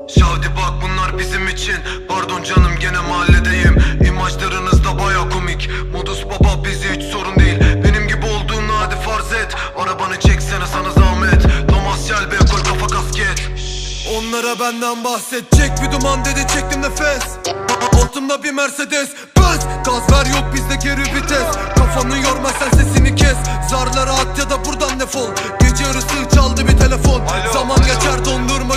Şavdi bak bunlar bizim için. Pardon canım gene mahalledeyim. İmajlarınız da baya komik. Modus baba bizi hiç sorun değil. Benim gibi olduğunu hadi farz et. Arabanı çeksene sana zahmet. Thomas Shelby koy kafa kasket. Onlara benden bahsedecek bir duman dedi çektim nefes. Altımda bir Mercedes Benz. Gaz ver yok bizde geri vites. Kafanı yorma sen sesini kes. Zarlara at ya da buradan defol. Gece yarısı çaldı bir telefon. Zaman geçer dondurma